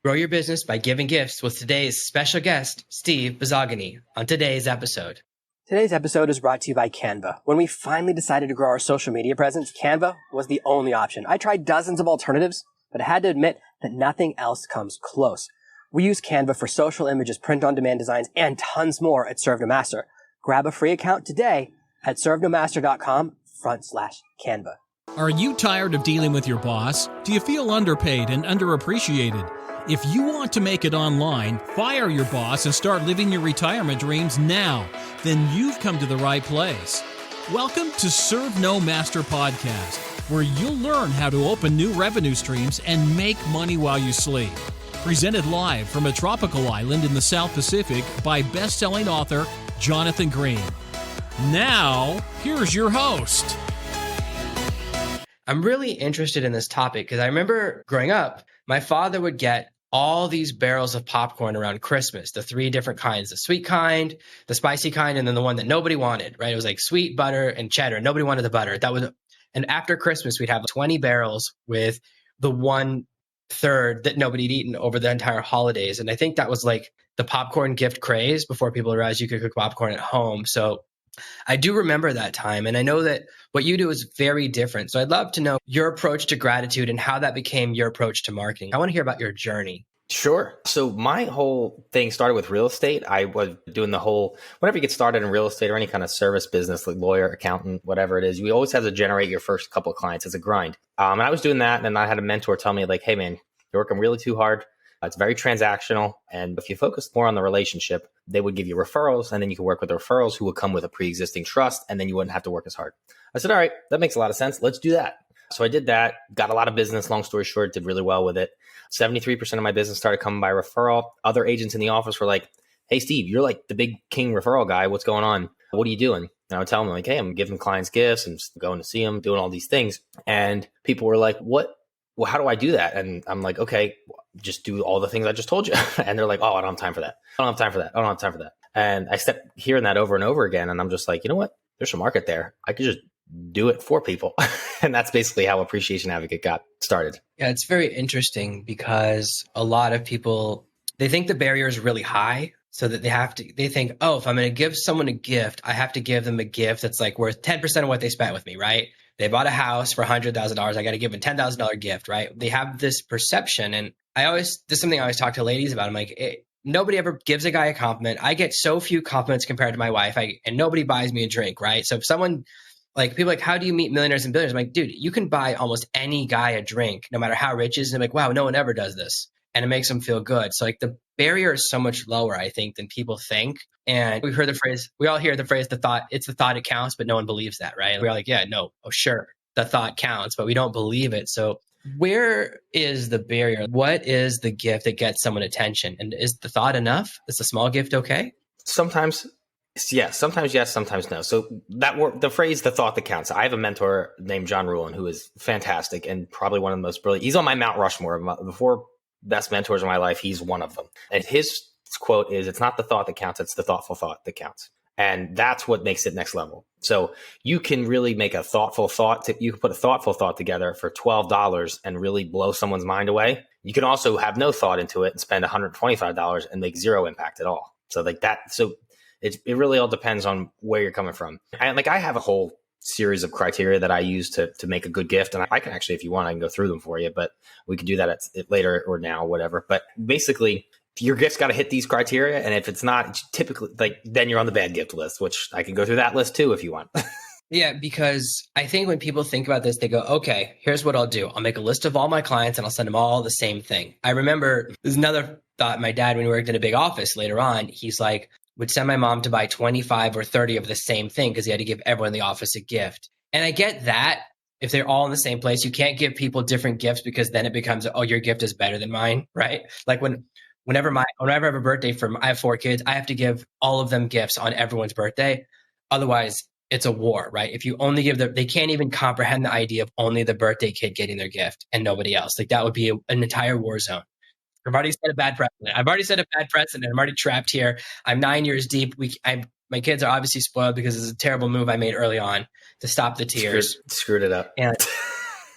Grow your business by giving gifts with today's special guest, Steve Buzogany, on today's episode. Today's episode is brought to you by Canva. When we finally decided to grow our social media presence, Canva was the only option. I tried dozens of alternatives, but I had to admit that nothing else comes close. We use Canva for social images, print-on-demand designs, and tons more at Serve No Master. Grab a free account today at servenomaster.com/Canva. Are you tired of dealing with your boss? Do you feel underpaid and underappreciated? If you want to make it online, fire your boss and start living your retirement dreams now, then you've come to the right place. Welcome to Serve No Master Podcast, where you'll learn how to open new revenue streams and make money while you sleep. Presented live from a tropical island in the South Pacific by best-selling author Jonathan Green. Now, here's your host. I'm really interested in this topic because I remember growing up, my father would get all these barrels of popcorn around Christmas, the three different kinds, the sweet kind, the spicy kind, and then the one that nobody wanted, right? It was like sweet, butter, and cheddar. Nobody wanted the butter. And after Christmas, we'd have 20 barrels with the 1/3 that nobody'd eaten over the entire holidays. And I think that was like the popcorn gift craze before people realized you could cook popcorn at home. So I do remember that time. And I know that what you do is very different. So I'd love to know your approach to gratitude and how that became your approach to marketing. I want to hear about your journey. Sure. So my whole thing started with real estate. I was doing whenever you get started in real estate or any kind of service business, like lawyer, accountant, whatever it is, you always have to generate your first couple of clients. It's a grind. And I was doing that. And I had a mentor tell me like, hey man, you're working really too hard. It's very transactional. And if you focus more on the relationship, they would give you referrals, and then you can work with the referrals who would come with a pre-existing trust, and then you wouldn't have to work as hard. I said, all right, that makes a lot of sense. Let's do that. So I did that, got a lot of business. Long story short, did really well with it. 73% of my business started coming by referral. Other agents in the office were like, hey, Steve, you're like the big king referral guy. What's going on? What are you doing? And I would tell them like, hey, I'm giving clients gifts and just going to see them, doing all these things. And people were like, what? Well, how do I do that? And I'm like, okay, just do all the things I just told you. And they're like, oh, I don't have time for that. I don't have time for that. I don't have time for that. And I kept hearing that over and over again. And I'm just like, you know what? There's a market there. I could just do it for people. And that's basically how Appreciation Advocate got started. Yeah, it's very interesting because a lot of people, they think the barrier is really high. So that they think, oh, if I'm going to give someone a gift, I have to give them a gift that's like worth 10% of what they spent with me, right? They bought a house for $100,000. I got to give them a $10,000 gift, right? They have this perception. And this is something I always talk to ladies about. I'm like, nobody ever gives a guy a compliment. I get so few compliments compared to my wife, and nobody buys me a drink, right? So if someone, like people like, how do you meet millionaires and billionaires? I'm like, dude, you can buy almost any guy a drink, no matter how rich he is. And I'm like, wow, no one ever does this. And it makes them feel good. So like the barrier is so much lower, I think, than people think. And we all hear the phrase, it's the thought it counts, but no one believes that, right? We're like, yeah, no, oh, sure, the thought counts, but we don't believe it. So where is the barrier? What is the gift that gets someone attention? And is the thought enough? Is the small gift okay? Sometimes yes, sometimes no. So the phrase, the thought that counts. I have a mentor named John Ruhlin who is fantastic and probably one of the most brilliant. He's on my Mount Rushmore. The 4 best mentors in my life, he's one of them. And his quote is, it's not the thought that counts, it's the thoughtful thought that counts. And that's what makes it next level. So you can really make a thoughtful thought. You can put a thoughtful thought together for $12 and really blow someone's mind away. You can also have no thought into it and spend $125 and make zero impact at all. So like that. So it really all depends on where you're coming from. And like I have a whole series of criteria that I use to make a good gift. And I can actually, if you want, I can go through them for you, but we can do that at later or now, whatever. But basically, your gift's got to hit these criteria. And if it's not, it's typically then you're on the bad gift list, which I can go through that list too, if you want. Yeah, because I think when people think about this, they go, okay, here's what I'll do. I'll make a list of all my clients and I'll send them all the same thing. I remember there's another thought. My dad, when he worked in a big office later on, he's like, would send my mom to buy 25 or 30 of the same thing because he had to give everyone in the office a gift. And I get that. If they're all in the same place, you can't give people different gifts because then it becomes, oh, your gift is better than mine, right? Like whenever I have a birthday I have 4 kids, I have to give all of them gifts on everyone's birthday. Otherwise, it's a war, right? If you only give they can't even comprehend the idea of only the birthday kid getting their gift and nobody else. Like that would be an entire war zone. I've already set a bad precedent. I'm already trapped here. I'm 9 years deep. My kids are obviously spoiled because it's a terrible move I made early on to stop the tears. Screwed it up. And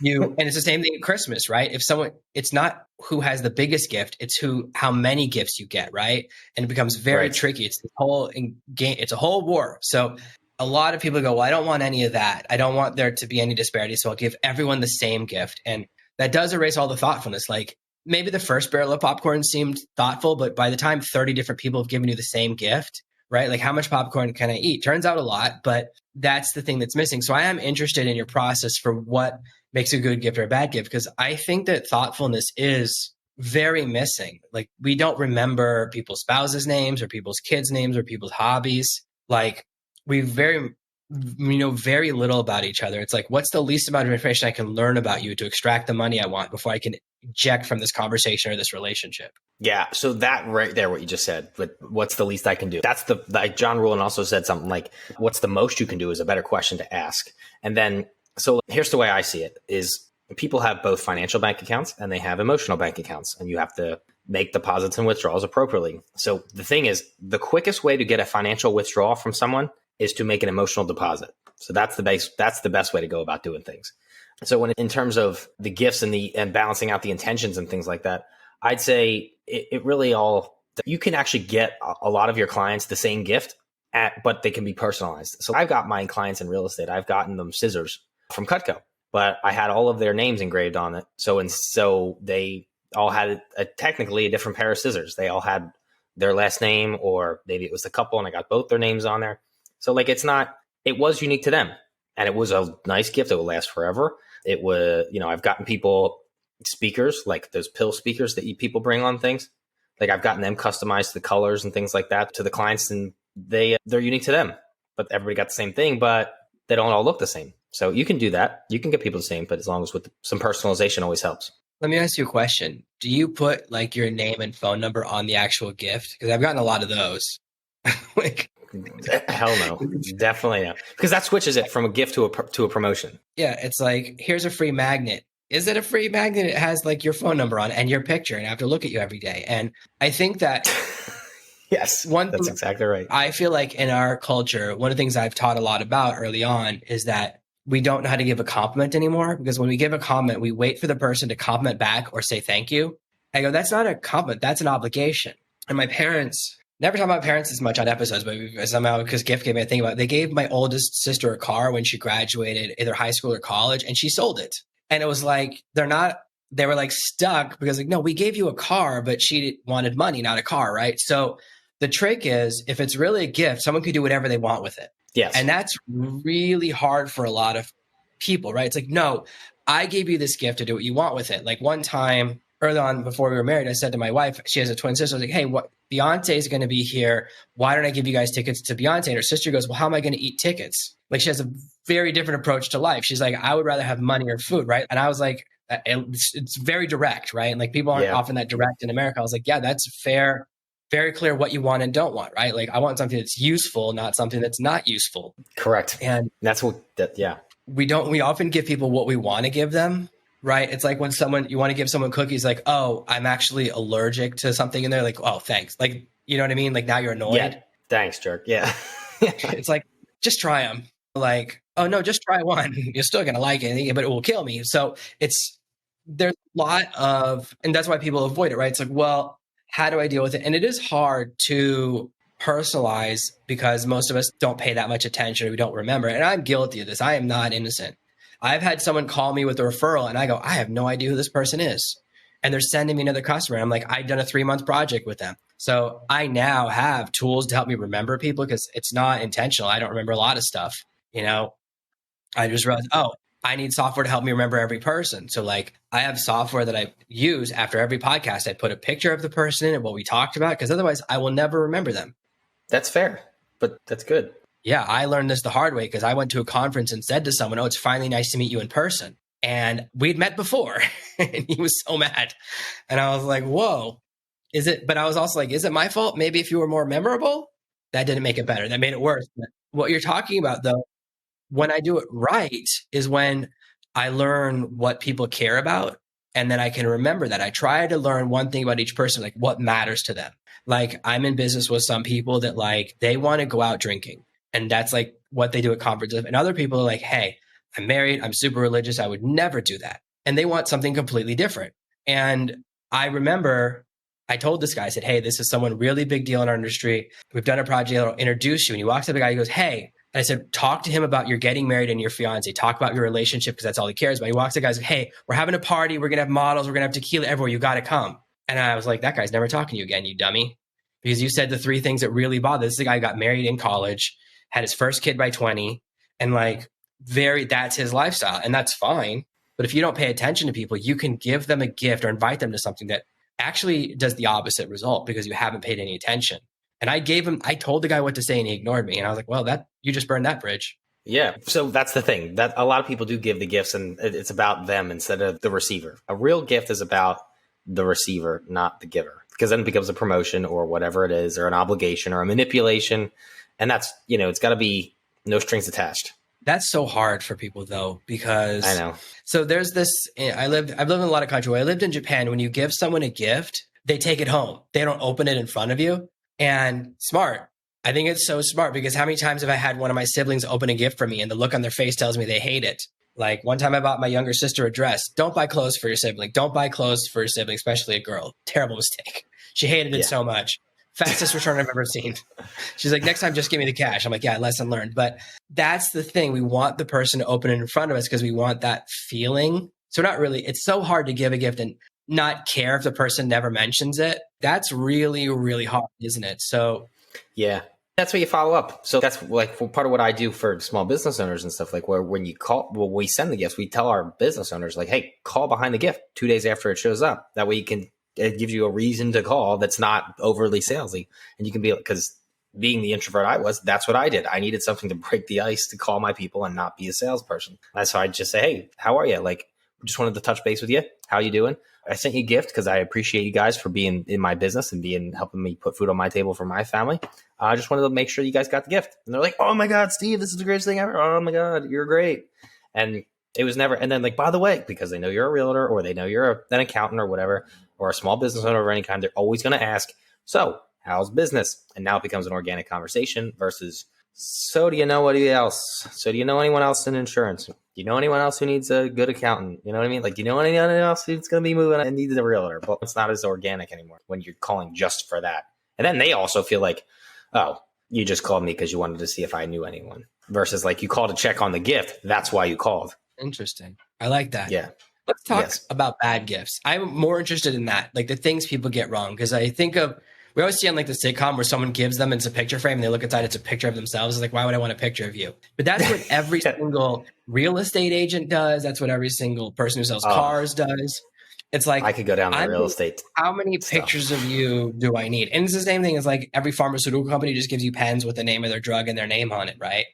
And it's the same thing at Christmas, right? If someone, it's not who has the biggest gift, it's how many gifts you get, right? And it becomes very tricky. It's the whole game. It's a whole war. So a lot of people go, well, I don't want any of that. I don't want there to be any disparity. So I'll give everyone the same gift. And that does erase all the thoughtfulness. Like maybe the first barrel of popcorn seemed thoughtful, but by the time 30 different people have given you the same gift, right? Like how much popcorn can I eat? Turns out a lot, but that's the thing that's missing. So I am interested in your process for what makes a good gift or a bad gift, because I think that thoughtfulness is very missing. Like we don't remember people's spouses' names or people's kids' names or people's hobbies. Like we know very little about each other. It's like, what's the least amount of information I can learn about you to extract the money I want before I can eject from this conversation or this relationship? Yeah. So that right there, what you just said, but what's the least I can do? That's like John Ruhlin also said something like, what's the most you can do is a better question to ask. And then, so here's the way I see it is people have both financial bank accounts and they have emotional bank accounts, and you have to make deposits and withdrawals appropriately. So the thing is, the quickest way to get a financial withdrawal from someone is to make an emotional deposit. So that's the best way to go about doing things. So when in terms of the gifts and balancing out the intentions and things like that, I'd say it really you can actually get a lot of your clients the same gift but they can be personalized. So I've got my clients in real estate, I've gotten them scissors from Cutco, but I had all of their names engraved on it. So they all had technically a different pair of scissors. They all had their last name, or maybe it was the couple and I got both their names on there. So like it was unique to them, and it was a nice gift that will last forever. It was, I've gotten people speakers, like those pill speakers that people bring on things. Like I've gotten them customized to the colors and things like that to the clients, and they're unique to them, but everybody got the same thing, but they don't all look the same. So you can do that. You can get people the same, but as long as with some personalization always helps. Let me ask you a question. Do you put like your name and phone number on the actual gift? Because I've gotten a lot of those. Like, hell no, definitely no, because that switches it from a gift to a promotion. Yeah, it's like, here's a free magnet. Is it a free magnet? It has like your phone number on it and your picture, and I have to look at you every day. And I think that yes, that's exactly right. I feel like in our culture, one of the things I've taught a lot about early on is that we don't know how to give a compliment anymore, because when we give a compliment, we wait for the person to compliment back or say thank you. I go, that's not a compliment, that's an obligation. And my parents, never talk about parents as much on episodes, but somehow, because Gift gave me a thing about it, they gave my oldest sister a car when she graduated either high school or college, and she sold it. And it was like, they were like stuck because like, no, we gave you a car, but she wanted money, not a car, right? So the trick is, if it's really a gift, someone could do whatever they want with it. Yes. And that's really hard for a lot of people, right? It's like, no, I gave you this gift to do what you want with it. Like one time early on before we were married, I said to my wife, she has a twin sister, I was like, hey, Beyonce is going to be here. Why don't I give you guys tickets to Beyonce? And her sister goes, well, how am I going to eat tickets? Like she has a very different approach to life. She's like, I would rather have money or food, right? And I was like, it's very direct, right? And like people aren't often that direct in America. I was like, yeah, that's fair. Very clear what you want and don't want, right? Like I want something that's useful, not something that's not useful. Correct. And that's we often give people what we want to give them, right? It's like when you want to give someone cookies, like, oh, I'm actually allergic to something in there. Like, oh, thanks. Like, you know what I mean? Like now you're annoyed. Yeah. Thanks, jerk. Yeah. It's like, just try them. Like, oh no, just try one. You're still going to like it, but it will kill me. So there's a lot of, and that's why people avoid it, right? It's like, well, how do I deal with it? And it is hard to personalize because most of us don't pay that much attention or we don't remember. And I'm guilty of this. I am not innocent. I've had someone call me with a referral and I go, I have no idea who this person is. And they're sending me another customer. I'm like, I've done a 3-month project with them. So I now have tools to help me remember people because it's not intentional. I don't remember a lot of stuff. I just realized, I need software to help me remember every person. So like I have software that I use after every podcast. I put a picture of the person in and what we talked about, because otherwise I will never remember them. That's fair, but that's good. Yeah, I learned this the hard way because I went to a conference and said to someone, oh, it's finally nice to meet you in person. And we'd met before and he was so mad. And I was like, whoa, is it? But I was also like, is it my fault? Maybe if you were more memorable, that didn't make it better. That made it worse. But what you're talking about though, when I do it right is when I learn what people care about. And then I can remember that. I try to learn one thing about each person, like what matters to them. Like I'm in business with some people that like, they want to go out drinking. And that's like what they do at conferences. And other people are like, hey, I'm married. I'm super religious. I would never do that. And they want something completely different. And I remember I told this guy, I said, hey, this is someone really big deal in our industry. We've done a project that'll introduce you. And he walks up to the guy, he goes, hey. And I said, talk to him about your getting married and your fiance. Talk about your relationship because that's all he cares about. He walks to the guy, goes, hey, we're having a party. We're going to have models. We're going to have tequila everywhere. You got to come. And I was like, that guy's never talking to you again, you dummy. Because you said the three things that really bother. This is the guy who got married in college, had his first kid by 20, and like that's his lifestyle. And that's fine. But if you don't pay attention to people, you can give them a gift or invite them to something that actually does the opposite result because you haven't paid any attention. And I told the guy what to say and he ignored me. And I was like, well, you just burned that bridge. Yeah. So that's the thing, that a lot of people do give the gifts and it's about them instead of the receiver. A real gift is about the receiver, not the giver, because then it becomes a promotion or whatever it is, or an obligation or a manipulation. And that's, it's got to be no strings attached. That's so hard for people though, because I know. So there's this, I've lived in a lot of countries. When I lived in Japan, when you give someone a gift, they take it home. They don't open it in front of you. And smart. I think it's so smart because how many times have I had one of my siblings open a gift for me and the look on their face tells me they hate it? Like one time I bought my younger sister a dress. Don't buy clothes for your sibling. Don't buy clothes for your sibling, especially a girl. Terrible mistake. She hated it so much. Fastest return I've ever seen. She's like, next time, just give me the cash. I'm like, yeah, lesson learned. But that's the thing. We want the person to open it in front of us because we want that feeling. So not really, it's so hard to give a gift and not care if the person never mentions it. That's really, really hard, isn't it? So yeah, that's where you follow up. So that's like part of what I do for small business owners and stuff, like where when you call, well, we send the gifts, we tell our business owners like, hey, call behind the gift 2 days after it shows up. That way you can, it gives you a reason to call that's not overly salesy. And you can be, because being the introvert I was, that's what I did. I needed something to break the ice to call my people and not be a salesperson. That's how I just say, hey, how are you? Like, just wanted to touch base with you. How you doing? I sent you a gift because I appreciate you guys for being in my business and helping me put food on my table for my family. I just wanted to make sure you guys got the gift. And they're like, oh my God, Steve, this is the greatest thing ever. Oh my God, you're great. And it was never, and then like, by the way, because they know you're a realtor or they know you're an accountant or whatever, or a small business owner of any kind, they're always going to ask, so how's business? And now it becomes an organic conversation versus, so do you know anybody else? So do you know anyone else in insurance? Do you know anyone else who needs a good accountant? You know what I mean? Like, do you know anyone else who's going to be moving and needs a realtor? But it's not as organic anymore when you're calling just for that. And then they also feel like, oh, you just called me because you wanted to see if I knew anyone, versus like you called to check on the gift. That's why you called. Interesting. I like that. Yeah. Let's talk about bad gifts. I'm more interested in that, like the things people get wrong. Because I think we always see on like the sitcom where someone gives them, it's a picture frame and they look inside, it's a picture of themselves. It's like, why would I want a picture of you? But that's what every single real estate agent does. That's what every single person who sells cars does. It's like, I could go down the real estate. How many pictures of you do I need? And it's the same thing as like every pharmaceutical company just gives you pens with the name of their drug and their name on it, right?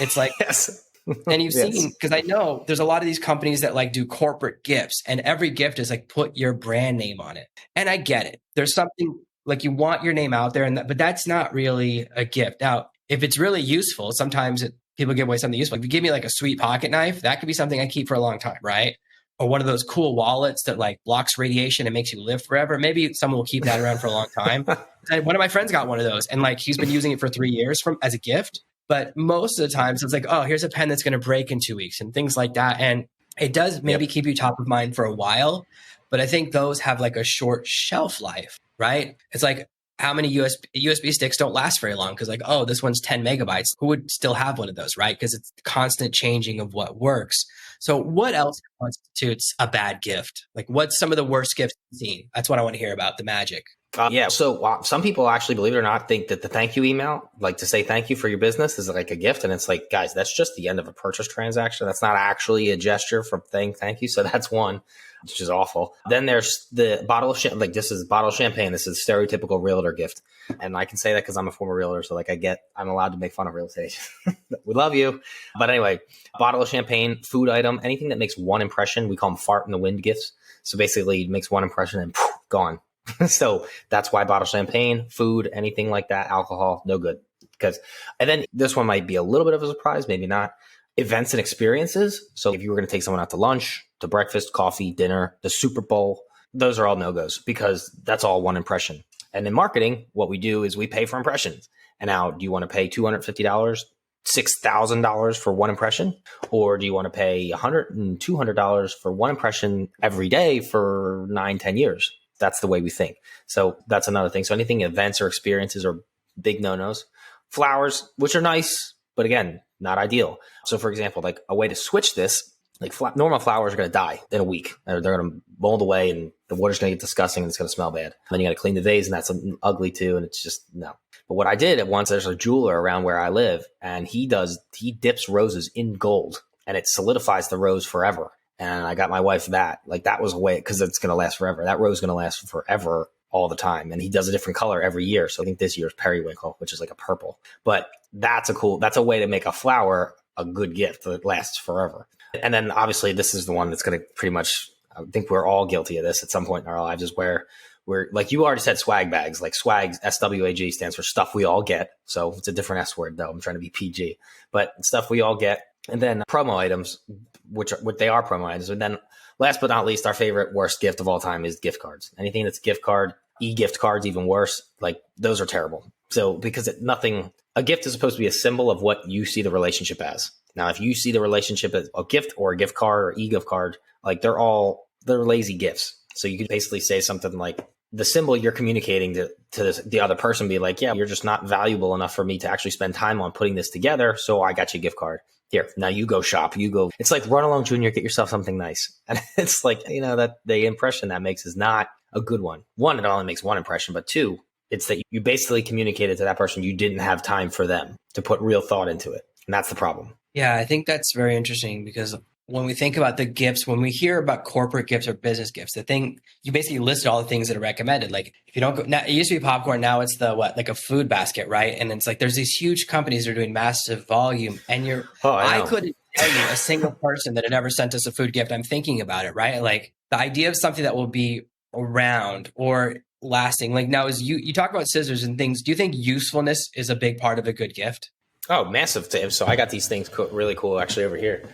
It's like, yes. And you've seen, because I know there's a lot of these companies that like do corporate gifts and every gift is like, put your brand name on it. And I get it. There's something like you want your name out there, but that's not really a gift. Now, if it's really useful, sometimes people give away something useful. If you give me like a sweet pocket knife, that could be something I keep for a long time, right? Or one of those cool wallets that like blocks radiation and makes you live forever. Maybe someone will keep that around for a long time. One of my friends got one of those and like he's been using it for 3 years as a gift. But most of the times it's like, oh, here's a pen that's going to break in 2 weeks and things like that. And it does maybe keep you top of mind for a while. But I think those have like a short shelf life, right? It's like how many USB sticks don't last very long because like, oh, this one's 10 megabytes. Who would still have one of those, right? Because it's constant changing of what works. So what else constitutes a bad gift? Like what's some of the worst gifts you've seen? That's what I want to hear about, the magic. So some people actually, believe it or not, think that the thank you email, like to say thank you for your business, is like a gift. And it's like, guys, that's just the end of a purchase transaction. That's not actually a gesture from saying thank you. So that's one, which is awful. Then there's the bottle of champagne. Like this is a bottle of champagne. This is a stereotypical realtor gift. And I can say that because I'm a former realtor. So like I'm allowed to make fun of real estate. We love you. But anyway, bottle of champagne, food item, anything that makes one impression. We call them fart in the wind gifts. So basically it makes one impression and poof, gone. So that's why bottle champagne, food, anything like that, alcohol, no good. And then this one might be a little bit of a surprise, maybe not. Events and experiences. So if you were going to take someone out to lunch, to breakfast, coffee, dinner, the Super Bowl, those are all no-goes because that's all one impression. And in marketing, what we do is we pay for impressions. And now, do you want to pay $250 $6,000 for one impression? Or do you want to pay $100 and $200 for one impression every day for 9-10 years? That's the way we think. So that's another thing. So anything events or experiences are big no-nos. Flowers, which are nice, but again, not ideal. So for example, like a way to switch this, like normal flowers are going to die in a week. They're going to mold away and the water's going to get disgusting and it's going to smell bad. Then you got to clean the vase and that's ugly too. And it's just no. But what I did at once, there's a jeweler around where I live and he dips roses in gold and it solidifies the rose forever. And I got my wife that. Like that was a way, because it's going to last forever. That rose is going to last forever all the time. And he does a different color every year. So I think this year's periwinkle, which is like a purple. But that's a way to make a flower a good gift that lasts forever. And then obviously this is the one that's going to pretty much, I think we're all guilty of this at some point in our lives, is where we're like, you already said swag bags, like swag, SWAG stands for stuff we all get. So it's a different S word though. I'm trying to be PG, but stuff we all get. And then promo items, which they are promo items. And then last but not least, our favorite worst gift of all time is gift cards. Anything that's gift card, e-gift cards, even worse, like those are terrible. So because a gift is supposed to be a symbol of what you see the relationship as. Now, if you see the relationship as a gift or a gift card or e-gift card, like they're lazy gifts. So you could basically say something like the symbol you're communicating to the other person, be like, yeah, you're just not valuable enough for me to actually spend time on putting this together. So I got you a gift card. Here, now you go shop. It's like run along, Junior, get yourself something nice. And it's like, that the impression that makes is not a good one. One, it only makes one impression, but two, it's that you basically communicated to that person you didn't have time for them to put real thought into it. And that's the problem. Yeah, I think that's very interesting because when we think about the gifts, when we hear about corporate gifts or business gifts, the thing, you basically list all the things that are recommended. Like if you don't go, now it used to be popcorn, now it's like a food basket, right? And it's like there's these huge companies that are doing massive volume and I couldn't tell you a single person that had ever sent us a food gift. I'm thinking about it, right? Like the idea of something that will be around or lasting. Like now you talk about scissors and things. Do you think usefulness is a big part of a good gift? Oh, massive. So I got these things really cool actually over here.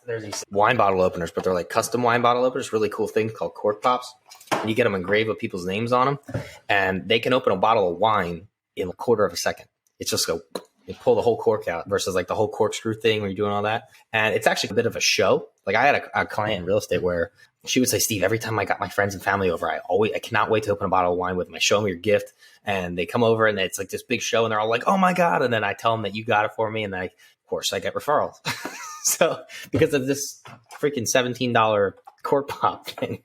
There's these wine bottle openers, but they're like custom wine bottle openers, really cool things called cork pops. And you get them engraved with people's names on them. And they can open a bottle of wine in a quarter of a second. It's just you pull the whole cork out versus like the whole corkscrew thing where you're doing all that. And it's actually a bit of a show. Like I had a client in real estate where she would say, Steve, every time I got my friends and family over, I cannot wait to open a bottle of wine with them. I show them your gift and they come over and it's like this big show and they're all like, oh my God. And then I tell them that you got it for me. And then of course I get referrals. So because of this freaking $17 cork pop thing.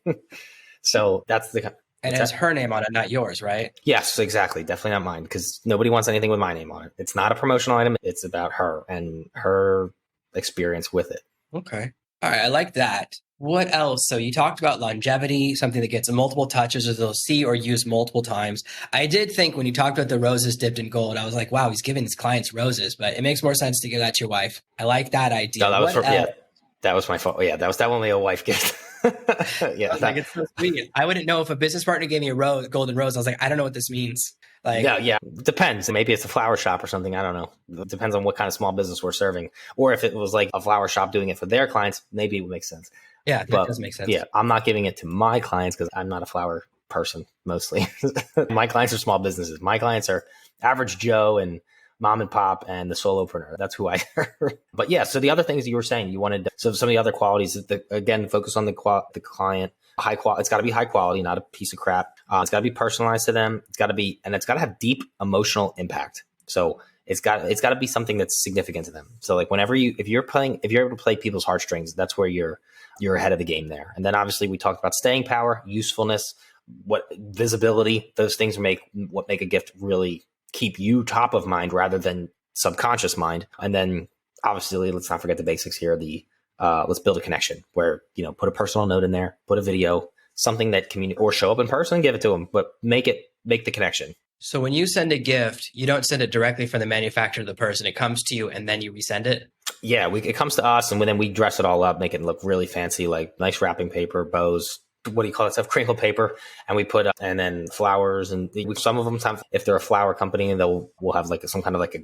So that's the... And it has her name on it, not yours, right? Yes, exactly. Definitely not mine because nobody wants anything with my name on it. It's not a promotional item. It's about her and her experience with it. Okay. All right. I like that. What else? So you talked about longevity, something that gets multiple touches or they'll see or use multiple times. I did think when you talked about the roses dipped in gold, I was like, wow, he's giving his clients roses, but it makes more sense to give that to your wife. I like that idea. No, that was my fault. Yeah, that was definitely a wife gift. Yeah, like it's so sweet. I wouldn't know if a business partner gave me a golden rose. I was like, I don't know what this means. Like, yeah, depends. Maybe it's a flower shop or something. I don't know. It depends on what kind of small business we're serving. Or if it was like a flower shop doing it for their clients, maybe it would make sense. Yeah, that does make sense. Yeah, I'm not giving it to my clients because I'm not a flower person mostly. My clients are small businesses. My clients are average Joe and mom and pop and the solopreneur. That's who I are. But yeah, so the other things you were saying, you wanted so some of the other qualities, again, focus on the client. High quality. It's got to be high quality, not a piece of crap. It's got to be personalized to them. It's got to have deep emotional impact. So it's got to be something that's significant to them. So like if you're able to play people's heartstrings, that's where you're ahead of the game there. And then obviously we talked about staying power, usefulness, visibility. Those things make a gift really keep you top of mind rather than subconscious mind. And then obviously let's not forget the basics here. Let's build a connection where, put a personal note in there, put a video, something that or show up in person and give it to them, but make the connection. So when you send a gift, you don't send it directly from the manufacturer to the person. It comes to you and then you resend it? Yeah, it comes to us and then we dress it all up, make it look really fancy, like nice wrapping paper, bows, what do you call it? Stuff, crinkle paper. And we put, and then flowers and some of them, if they're a flower company, we'll have like some kind of like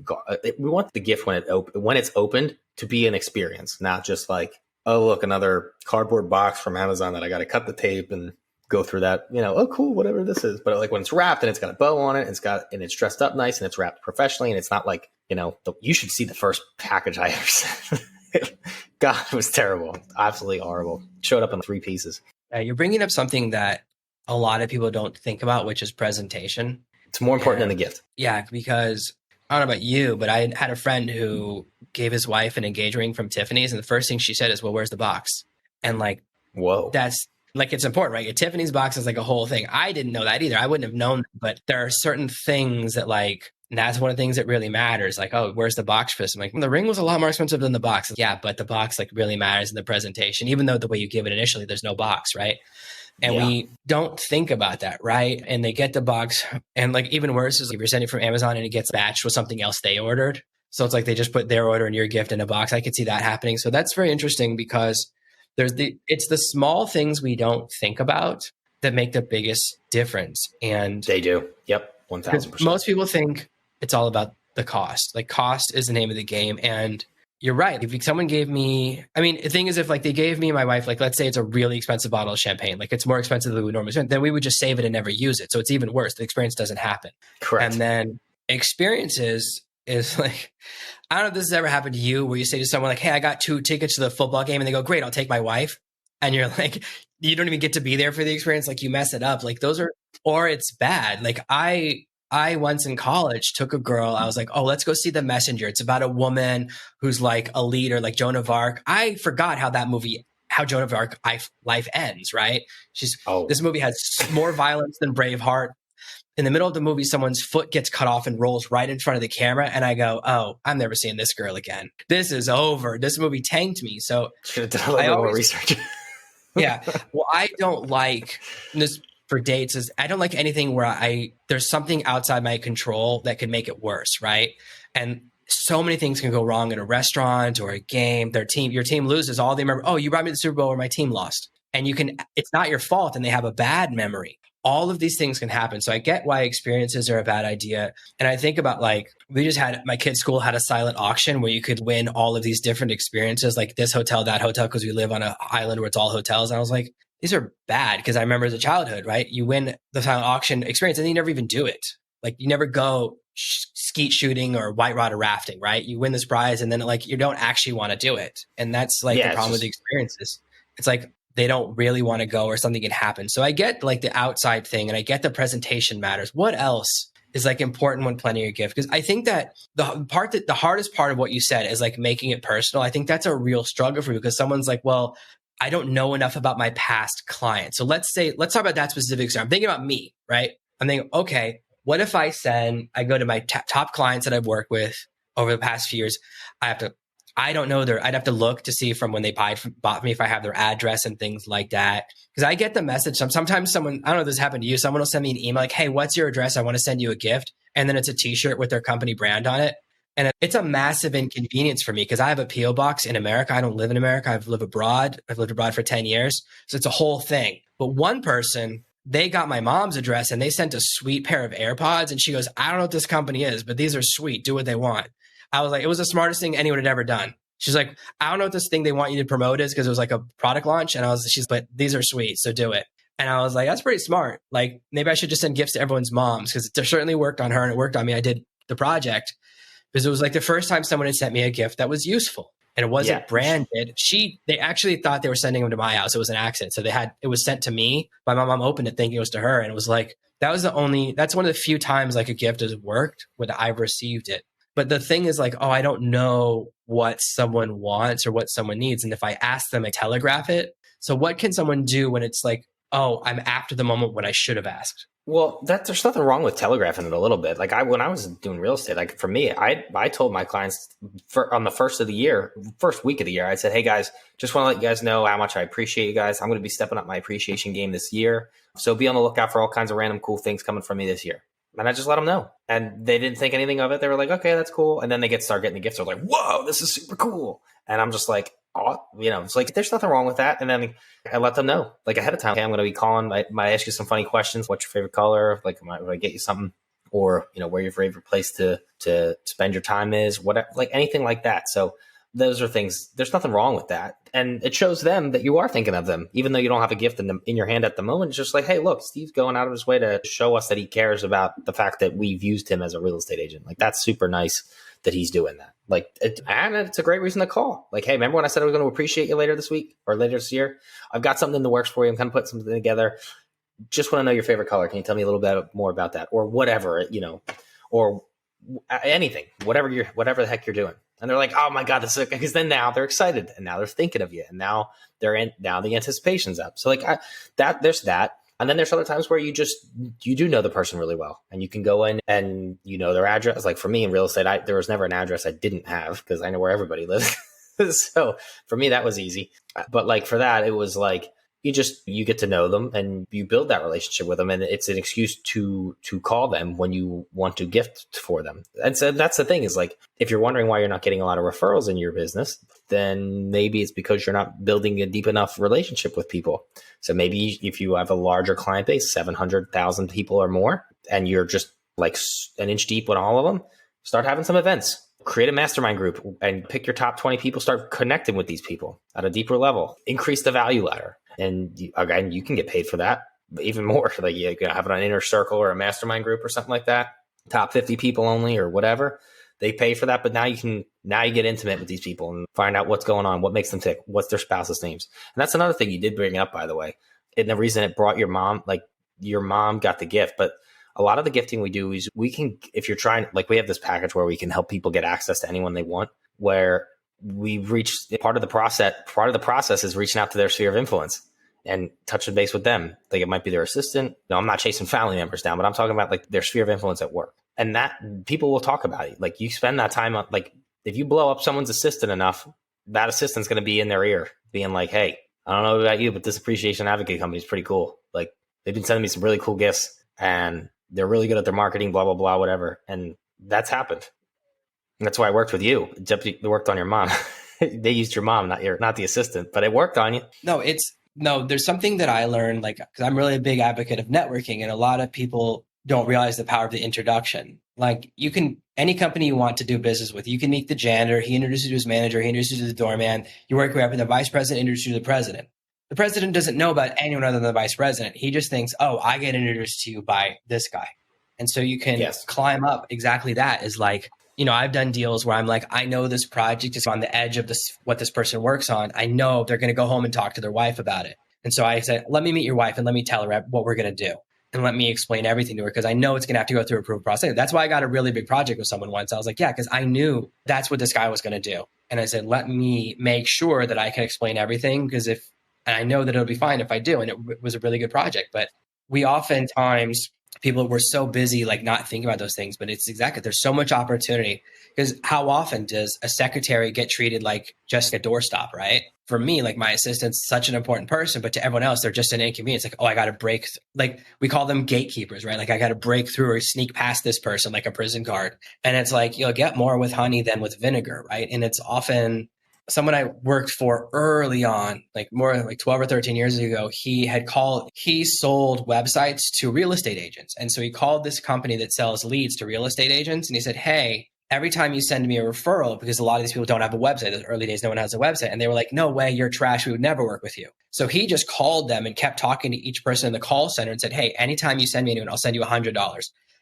we want the gift when it's opened to be an experience, not just like, oh, look, another cardboard box from Amazon that I got to cut the tape and go through that, oh, cool, whatever this is. But like when it's wrapped and it's got a bow on it, and it's dressed up nice and it's wrapped professionally, and it's not like, you should see the first package I ever sent. God, it was terrible. Absolutely horrible. Showed up in 3 pieces. You're bringing up something that a lot of people don't think about, which is presentation. It's more important than the gift. Yeah, because I don't know about you, but I had a friend who gave his wife an engagement ring from Tiffany's, and the first thing she said is, well, where's the box? And like, whoa, that's like, it's important, right? A Tiffany's box is like a whole thing. I didn't know that either. I wouldn't have known, but there are certain things that like, and that's one of the things that really matters. Like, oh, where's the box for this? I'm like, the ring was a lot more expensive than the box. Yeah, but the box like really matters in the presentation, even though the way you give it initially, there's no box, right? And we don't think about that, right? And they get the box, and like even worse is if you're sending from Amazon and it gets matched with something else they ordered. So it's like they just put their order and your gift in a box. I could see that happening. So that's very interesting because it's the small things we don't think about that make the biggest difference. And they do. Yep. 1,000%. Most people think it's all about the cost. Like cost is the name of the game. And you're right. If someone gave me, the thing is, if like they gave me and my wife, like let's say it's a really expensive bottle of champagne, like it's more expensive than we would normally spend, then we would just save it and never use it. So it's even worse. The experience doesn't happen. Correct. And then experiences is like, I don't know if this has ever happened to you where you say to someone like, hey, I got 2 tickets to the football game, and they go, great, I'll take my wife. And you're like, you don't even get to be there for the experience. Like you mess it up. Like those are, or it's bad. Like I once in college took a girl. I was like, oh, let's go see The Messenger. It's about a woman who's like a leader, like Joan of Arc. I forgot how Joan of Arc life ends, right? This movie has more violence than Braveheart. In the middle of the movie, someone's foot gets cut off and rolls right in front of the camera. And I go, oh, I'm never seeing this girl again. This is over. This movie tanked me. So should have done a little more research. Yeah. Well, I don't like this for dates is I don't like anything where there's something outside my control that could make it worse. Right. And so many things can go wrong in a restaurant or a game. Your team loses. All they remember, oh, you brought me to the Super Bowl where my team lost. And it's not your fault. And they have a bad memory. All of these things can happen. So I get why experiences are a bad idea. And I think about like, my kid's school had a silent auction where you could win all of these different experiences, like this hotel, that hotel, because we live on an island where it's all hotels. And I was like, these are bad because I remember as a childhood, right? You win the silent auction experience and then you never even do it. Like you never go skeet shooting or white water rafting, right? You win this prize and then like you don't actually want to do it. And that's like the problem with the experiences. It's like, they don't really want to go or something can happen. So I get like the outside thing and I get the presentation matters. What else is like important when planning your gift? Because I think that the hardest part of what you said is like making it personal. I think that's a real struggle for you because someone's like, well, I don't know enough about my past clients. So let's talk about that specific story. I'm thinking about me, right? I'm thinking, okay, what if I go to my top clients that I've worked with over the past few years. I don't know I'd have to look to see from when they bought me if I have their address and things like that. Because I get the message. Sometimes someone, I don't know if this happened to you, someone will send me an email like, hey, what's your address? I want to send you a gift. And then it's a t-shirt with their company brand on it. And it's a massive inconvenience for me because I have a P.O. box in America. I don't live in America. I've lived abroad for 10 years. So it's a whole thing. But one person, they got my mom's address and they sent a sweet pair of AirPods. And she goes, I don't know what this company is, but these are sweet. Do what they want. I was like, it was the smartest thing anyone had ever done. She's like, I don't know what this thing they want you to promote is because it was like a product launch. And but these are sweet. So do it. And I was like, that's pretty smart. Like maybe I should just send gifts to everyone's moms because it certainly worked on her and it worked on me. I did the project because it was like the first time someone had sent me a gift that was useful and it wasn't branded. They actually thought they were sending them to my house. It was an accident. So it was sent to me, but my mom opened it thinking it was to her. And it was like, that's one of the few times like a gift has worked when I've received it. But the thing is like, oh, I don't know what someone wants or what someone needs. And if I ask them, I telegraph it. So what can someone do when it's like, oh, I'm after the moment when I should have asked? Well, there's nothing wrong with telegraphing it a little bit. Like when I was doing real estate, like for me, I told my clients on the first week of the year, I said, hey guys, just want to let you guys know how much I appreciate you guys. I'm going to be stepping up my appreciation game this year. So be on the lookout for all kinds of random cool things coming from me this year. And I just let them know. And they didn't think anything of it. They were like, okay, that's cool. And then they start getting the gifts. They're like, whoa, this is super cool. And I'm just like, oh, it's like, there's nothing wrong with that. And then I let them know like ahead of time. Okay, I'm going to be calling. I might ask you some funny questions. What's your favorite color? Like, might I get you something? Or, where your favorite place to spend your time is, whatever, like anything like that. So those are things, there's nothing wrong with that. And it shows them that you are thinking of them, even though you don't have a gift in your hand at the moment. It's just like, hey, look, Steve's going out of his way to show us that he cares about the fact that we've used him as a real estate agent. Like, that's super nice that he's doing that. Like, and it's a great reason to call. Like, hey, remember when I said I was going to appreciate you later this week or later this year? I've got something in the works for you. I'm kind of putting something together. Just want to know your favorite color. Can you tell me a little bit more about that? Or whatever, or anything, whatever the heck you're doing. And they're like, oh my God, this is, because then now they're excited and now they're thinking of you and now now the anticipation's up. So like there's that. And then there's other times where you do know the person really well and you can go in and you know their address. Like for me in real estate, there was never an address I didn't have because I know where everybody lives. So for me, that was easy. But like for that, it was like, you get to know them and you build that relationship with them. And it's an excuse to call them when you want to gift for them. And so that's the thing is like, if you're wondering why you're not getting a lot of referrals in your business, then maybe it's because you're not building a deep enough relationship with people. So maybe if you have a larger client base, 700,000 people or more, and you're just like an inch deep with all of them, start having some events. Create a mastermind group and pick your top 20 people, start connecting with these people at a deeper level, increase the value ladder. And again, you can get paid for that even more. Like you can have an inner circle or a mastermind group or something like that. Top 50 people only or whatever. They pay for that. But now you get intimate with these people and find out what's going on, what makes them tick, what's their spouse's names. And that's another thing you did bring up, by the way. And the reason it brought your mom, like your mom got the gift, but a lot of the gifting we do is we can, if you're trying, like we have this package where we can help people get access to anyone they want, where we've reached part of the process. Part of the process is reaching out to their sphere of influence and touching base with them. Like it might be their assistant. No, I'm not chasing family members down, but I'm talking about like their sphere of influence at work. And that people will talk about it. Like you spend that time on, like if you blow up someone's assistant enough, that assistant's going to be in their ear being like, hey, I don't know about you, but this appreciation advocate company is pretty cool. Like they've been sending me some really cool gifts and they're really good at their marketing, blah, blah, blah, whatever. And that's happened. And that's why I worked with you. It worked on your mom. They used your mom, not the assistant, but it worked on you. No, there's something that I learned, like, because I'm really a big advocate of networking, and a lot of people don't realize the power of the introduction. Like, any company you want to do business with, you can meet the janitor, he introduces you to his manager, he introduces you to the doorman, you work your way up, and the vice president introduces you to the president. The president doesn't know about anyone other than the vice president. He just thinks, oh, I get introduced to you by this guy. And so you can climb up. Exactly that is like, I've done deals where I'm like, I know this project is on the edge of what this person works on. I know they're going to go home and talk to their wife about it. And so I said, let me meet your wife and let me tell her what we're going to do. And let me explain everything to her because I know it's going to have to go through approval process. That's why I got a really big project with someone once. I was like, yeah, because I knew that's what this guy was going to do. And I said, let me make sure that I can explain everything because and I know that it'll be fine if I do. And it was a really good project. But we oftentimes, people were so busy, like not thinking about those things. But it's exactly, there's so much opportunity because how often does a secretary get treated like just a doorstop, right? For me, like my assistant's such an important person, but to everyone else, they're just an inconvenience. Like, oh, I got to break, like we call them gatekeepers, right? Like I got to break through or sneak past this person like a prison guard. And it's like, you'll get more with honey than with vinegar, right? And it's often someone I worked for early on, like more like 12 or 13 years ago, he sold websites to real estate agents. And so he called this company that sells leads to real estate agents. And he said, hey, every time you send me a referral, because a lot of these people don't have a website, in the early days, no one has a website. And they were like, no way, you're trash. We would never work with you. So he just called them and kept talking to each person in the call center and said, hey, anytime you send me anyone, I'll send you $100.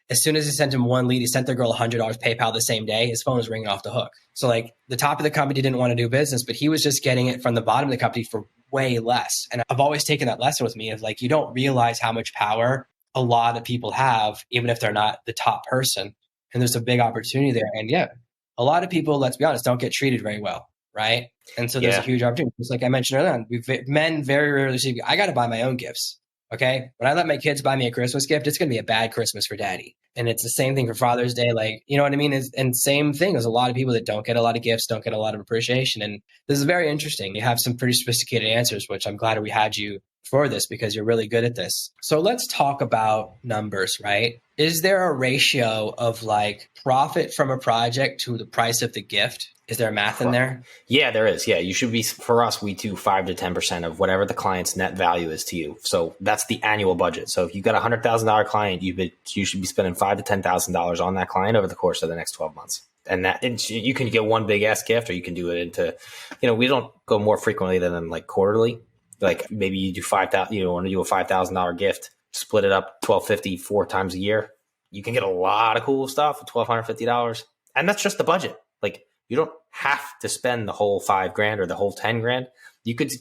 As soon as he sent him one lead, he sent the girl $100 PayPal the same day. His phone was ringing off the hook. So like the top of the company didn't want to do business, but he was just getting it from the bottom of the company for way less. And I've always taken that lesson with me of like, you don't realize how much power a lot of people have, even if they're not the top person. And there's a big opportunity there. And yeah, a lot of people, let's be honest, don't get treated very well. Right. And so there's a huge opportunity. Just like I mentioned earlier on, men very rarely say, I got to buy my own gifts. Okay. When I let my kids buy me a Christmas gift, it's going to be a bad Christmas for daddy. And it's the same thing for Father's Day. Like, you know what I mean? And same thing. There's a lot of people that don't get a lot of gifts, don't get a lot of appreciation. And this is very interesting. You have some pretty sophisticated answers, which I'm glad we had you for this because you're really good at this. So let's talk about numbers, right? Is there a ratio of like profit from a project to the price of the gift? Is there math in there? Yeah, there is. Yeah, you should be, for us, we do 5 to 10% of whatever the client's net value is to you. So that's the annual budget. So if you've got a $100,000 client, you should be spending $5,000 to $10,000 on that client over the course of the next 12 months. And you can get one big ass gift, or you can do it into, we don't go more frequently than like quarterly. Like maybe you do 5,000, want to do a $5,000 gift, split it up $1,250 4 times a year. You can get a lot of cool stuff for $1,250. And that's just the budget. Like, you don't have to spend the whole $5,000 or the whole $10,000. You could,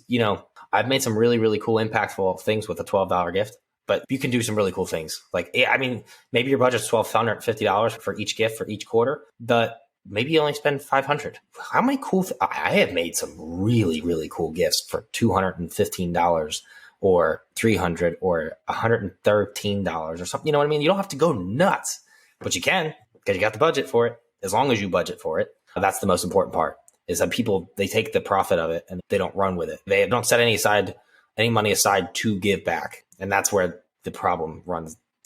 I've made some really, really cool, impactful things with a $12 gift, but you can do some really cool things. Like, maybe your budget's $1,250 for each gift for each quarter, but maybe you only spend $500. How many cool, I have made some really, really cool gifts for $215 or $300 or $113 or something. You know what I mean? You don't have to go nuts, but you can, because you got the budget for it, as long as you budget for it. That's the most important part, is that people, they take the profit of it and they don't run with it. They don't set any money aside to give back. And that's where the problem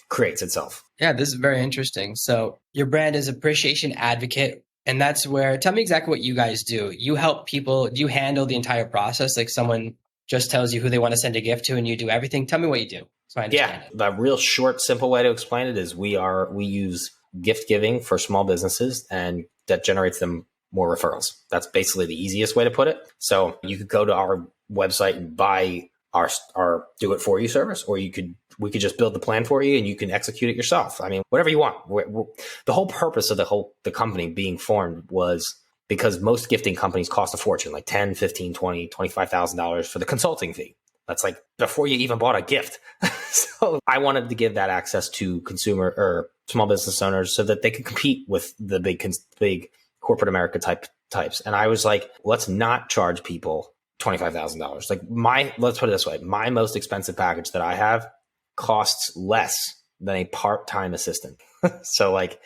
creates itself. Yeah, this is very interesting. So your brand is Appreciation Advocate. And that's where, tell me exactly what you guys do. You help people, you handle the entire process. Like someone just tells you who they want to send a gift to and you do everything. Tell me what you do, so I understand it. The real short, simple way to explain it is we use gift giving for small businesses, and that generates them more referrals. That's basically the easiest way to put it. So you could go to our website and buy our do it for you service, or we could just build the plan for you and you can execute it yourself. I mean, whatever you want. The whole purpose of the company being formed was because most gifting companies cost a fortune, like $10,000, $15,000, $20,000, $25,000 for the consulting fee. That's like before you even bought a gift. So I wanted to give that access to consumer or small business owners so that they could compete with the big corporate America types. And I was like, let's not charge people $25,000. Like let's put it this way. My most expensive package that I have costs less than a part-time assistant. So like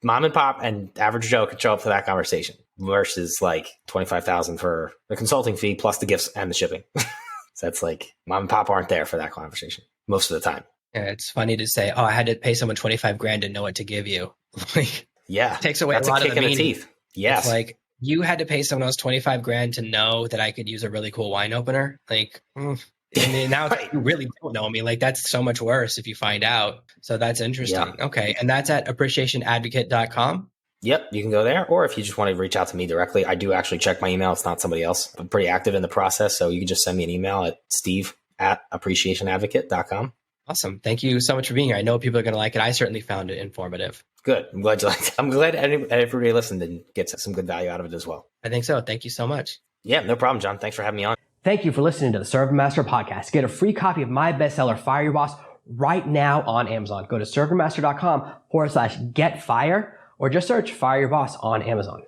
mom and pop and average Joe could show up for that conversation versus like $25,000 for the consulting fee plus the gifts and the shipping. So that's like mom and pop aren't there for that conversation most of the time. Yeah, it's funny to say, I had to pay someone $25,000 to know what to give you. Like, yeah, it takes away that's a lot kick of the in meaning. The teeth. Yes, it's like you had to pay someone else $25,000 to know that I could use a really cool wine opener. Like, and now it's like, you really don't know me. Like, that's so much worse if you find out. So that's interesting. Yeah. Okay, and that's at appreciationadvocate.com. Yep, you can go there. Or if you just want to reach out to me directly, I do actually check my email. It's not somebody else. I'm pretty active in the process. So you can just send me an email at steve@appreciationadvocate.com. Awesome. Thank you so much for being here. I know people are going to like it. I certainly found it informative. Good. I'm glad you liked it. I'm glad everybody listened and gets some good value out of it as well. I think so. Thank you so much. Yeah, no problem, John. Thanks for having me on. Thank you for listening to the Serve Master podcast. Get a free copy of my bestseller, Fire Your Boss, right now on Amazon. Go to servermaster.com/getfire, or just search Fire Your Boss on Amazon.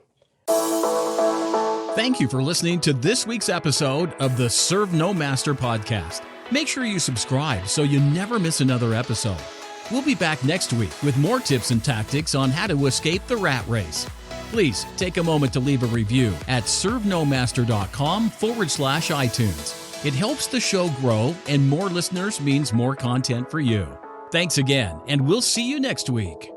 Thank you for listening to this week's episode of the Serve No Master podcast. Make sure you subscribe so you never miss another episode. We'll be back next week with more tips and tactics on how to escape the rat race. Please take a moment to leave a review at servenomaster.com/iTunes. It helps the show grow, and more listeners means more content for you. Thanks again, and we'll see you next week.